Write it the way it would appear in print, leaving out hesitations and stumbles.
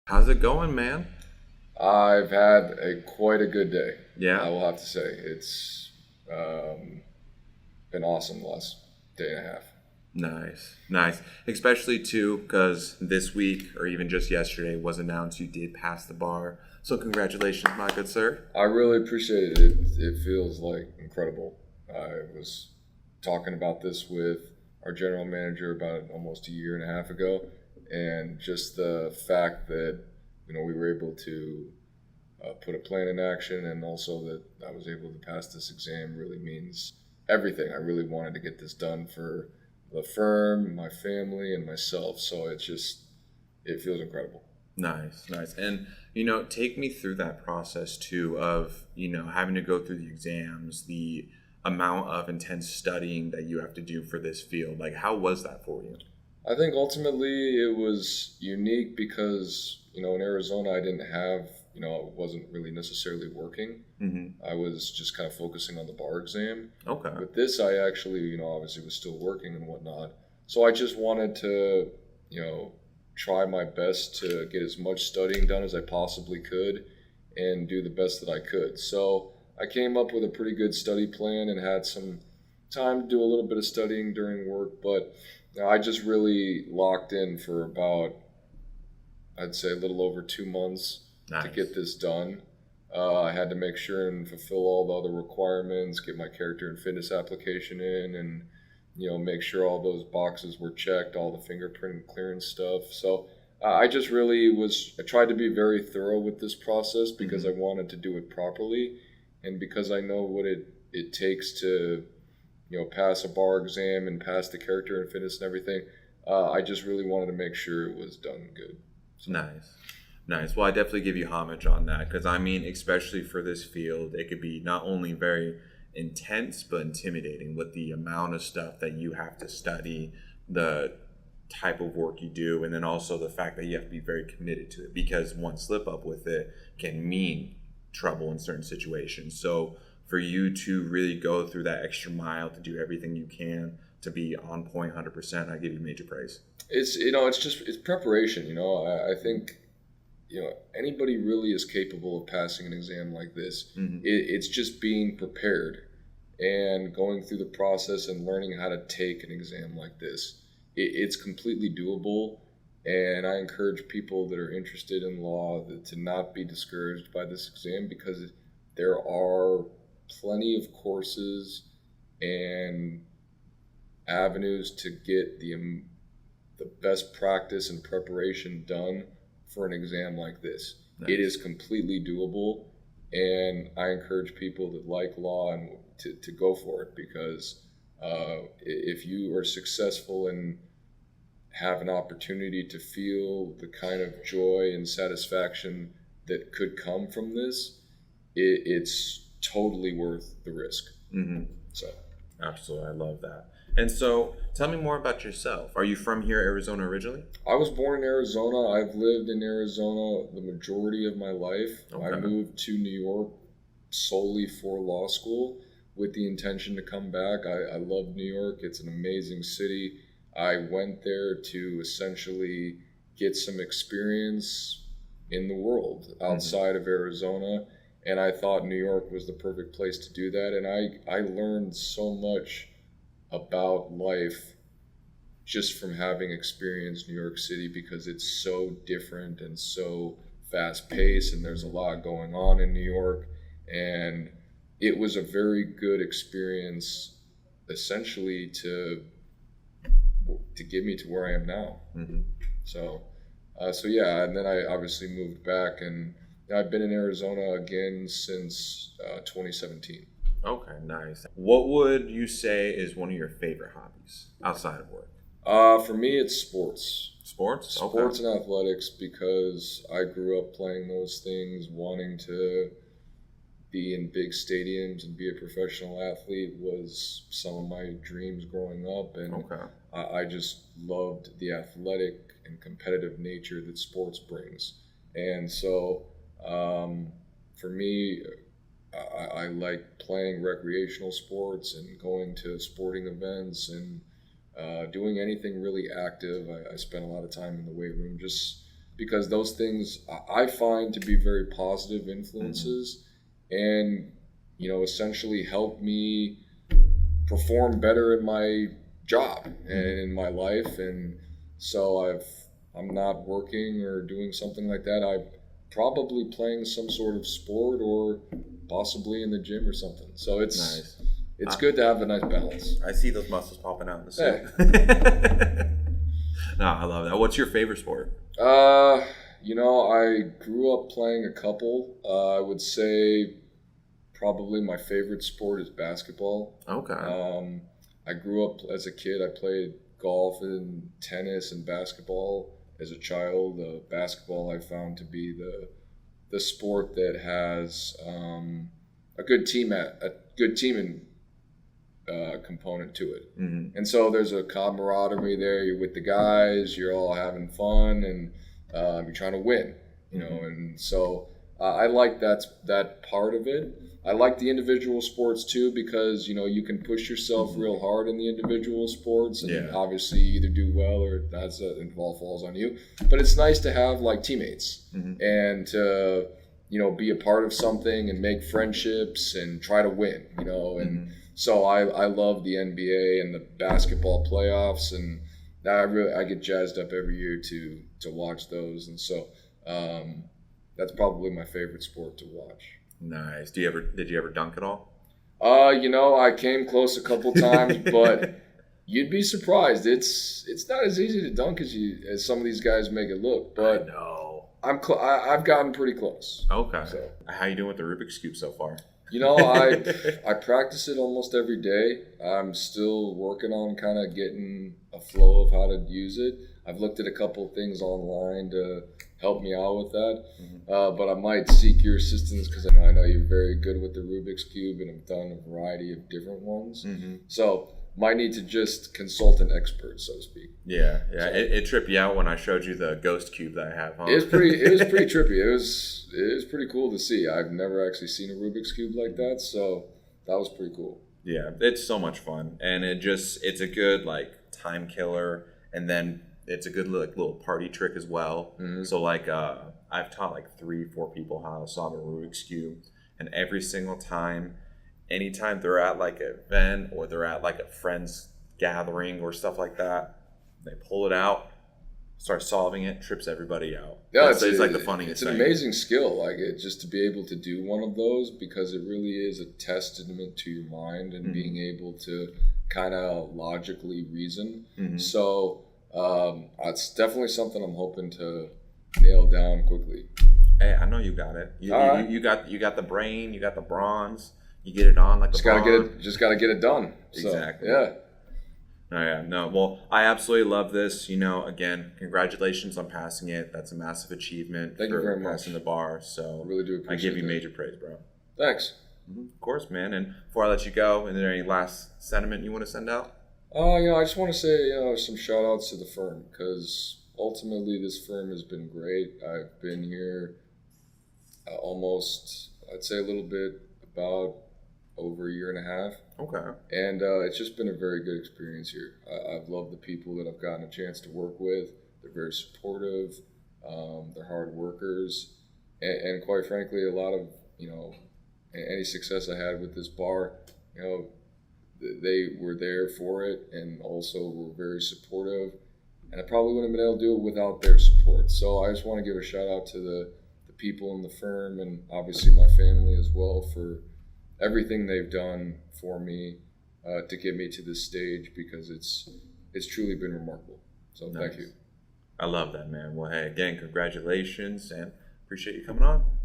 How's it going, man? I've had quite a good day. I Yeah? will have to say it's been awesome the last day and a half. Nice. Nice. Especially too, because this week or even just yesterday was announced you did pass the bar. So congratulations, my good sir. I really appreciate it. It feels like incredible. I was talking about this with our general manager about almost a year and a half ago, and just the fact that we were able to put a plan in action, and also that I was able to pass this exam really means everything. I really wanted to get this done for the firm, my family, and myself. So it feels incredible. Nice, nice. And, take me through that process too of, having to go through the exams, the amount of intense studying that you have to do for this field. Like, how was that for you? I think ultimately it was unique because, in Arizona, I didn't have, I wasn't really necessarily working. Mm-hmm. I was just kind of focusing on the bar exam. Okay. With this, I actually, obviously was still working and whatnot. So I just wanted to, you know, try my best to get as much studying done as I possibly could and do the best that I could. So I came up with a pretty good study plan and had some time to do a little bit of studying during work, but I just really locked in for about, I'd say, a little over 2 months to get Nice. this done. I had to make sure and fulfill all the other requirements, get my character and fitness application in, and make sure all those boxes were checked, all the fingerprint clearance stuff. So I just really I tried to be very thorough with this process because I Mm-hmm. wanted to do it properly, and because I know what it takes to pass a bar exam and pass the character and fitness and everything. I just really wanted to make sure it was done good. So Nice. Nice. Well, I definitely give you homage on that because I mean, especially for this field, it could be not only very intense but intimidating with the amount of stuff that you have to study, the type of work you do, and then also the fact that you have to be very committed to it because one slip up with it can mean trouble in certain situations. So for you to really go through that extra mile to do everything you can to be on point 100%, I give you major praise. it's preparation. I think anybody really is capable of passing an exam like this. Hmm. It's just being prepared and going through the process and learning how to take an exam like this. It's completely doable, and I encourage people that are interested in law to not be discouraged by this exam because there are plenty of courses and avenues to get the best practice and preparation done for an exam like this. It is Nice. completely doable, and I encourage people that like law and to go for it because if you are successful and have an opportunity to feel the kind of joy and satisfaction that could come from this, it's totally worth the risk. Hmm. So Absolutely, I love that. And so, tell me more about yourself. Are you from here, Arizona, originally? I was born in Arizona. I've lived in Arizona the majority of my life. I Okay. moved to New York solely for law school with the intention to come back. I love New York. It's an amazing city. I went there to essentially get some experience in the world Hmm. outside of Arizona. And I thought New York was the perfect place to do that. And I learned so much about life just from having experienced New York City because it's so different and so fast paced, and there's a lot going on in New York. And it was a very good experience, essentially, to get me to where I am now. Hmm. So, so yeah, and then I obviously moved back, and I've been in Arizona again since 2017. Okay, nice. What would you say is one of your favorite hobbies outside of work? For me, it's sports. Sports? Okay. Sports and athletics because I grew up playing those things, wanting to be in big stadiums and be a professional athlete was some of my dreams growing up, and Okay. I just loved the athletic and competitive nature that sports brings. And so, for me, I like playing recreational sports and going to sporting events and doing anything really active. I spent a lot of time in the weight room, just because those things I find to be very positive influences, and essentially help me perform better in my job and in my life. And so I'm not working or doing something like that. I'm probably playing some sort of sport or possibly in the gym or something. So Nice. it's good to have a nice balance. I see those muscles popping out in the Hey. suit. No, I love that. What's your favorite sport? I grew up playing a couple. I would say probably my favorite sport is basketball. Okay. I grew up as a kid. I played golf and tennis and basketball as a child. Basketball I found to be the sport that has a good team component to it. Mm-hmm. And so there's a camaraderie there. You're with the guys. You're all having fun, and you're trying to win. And so I like that part of it. I like the individual sports too, because you can push yourself real hard in the individual sports, and obviously you either do well or it all falls on you. But it's nice to have like teammates and to be a part of something and make friendships and try to win. And so I love the NBA and the basketball playoffs, and I get jazzed up every year to watch those. And so that's probably my favorite sport to watch. Nice. Did you ever dunk at all? I came close a couple times, but you'd be surprised. It's not as easy to dunk as some of these guys make it look. But no. I've gotten pretty close. Okay. So. How you doing with the Rubik's Cube so far? I practice it almost every day. I'm still working on kind of getting a flow of how to use it. I've looked at a couple of things online to help me out with that. But I might seek your assistance because I know you're very good with the Rubik's Cube, and have done a variety of different ones. So might need to just consult an expert, so to speak. Yeah. So, it tripped you out when I showed you the ghost cube that I have, huh? It was pretty trippy. It was pretty cool to see. I've never actually seen a Rubik's Cube like that, so that was pretty cool. Yeah, it's so much fun, and it's a good like time killer, and then it's a good little party trick as well. So like I've taught like 3-4 people how to solve a Rubik's Cube, and every single time, anytime they're at like an event or they're at like a friend's gathering or stuff like that, they pull it out, start solving it, trips everybody out. Yeah, it's like the funniest thing. It's an amazing skill, like it, just to be able to do one of those, because it really is a testament to your mind and being able to kind of logically reason. So it's definitely something I'm hoping to nail down quickly. Hey, I know you got it. You got the brain, you got the bronze. You get it on like just gotta get it done. Exactly. So, yeah. Oh, yeah. No, well, I absolutely love this. Again, congratulations on passing it. That's a massive achievement. Thank you very much. Passing the bar. So I really do appreciate it. I give you major praise, bro. Thanks. Of course, man. And before I let you go, is there any last sentiment you want to send out? I just want to say, some shout outs to the firm, because ultimately this firm has been great. I've been here almost, I'd say a little bit about over a year and a half. Okay. And it's just been a very good experience here. I've loved the people that I've gotten a chance to work with. They're very supportive. They're hard workers. And quite frankly, a lot of, any success I had with this bar, they were there for it and also were very supportive. And I probably wouldn't have been able to do it without their support. So I just want to give a shout out to the people in the firm, and obviously my family as well, for everything they've done for me to get me to this stage, because it's truly been remarkable. So Nice. Thank you. I love that, man. Well, hey, again, congratulations, and appreciate you coming on.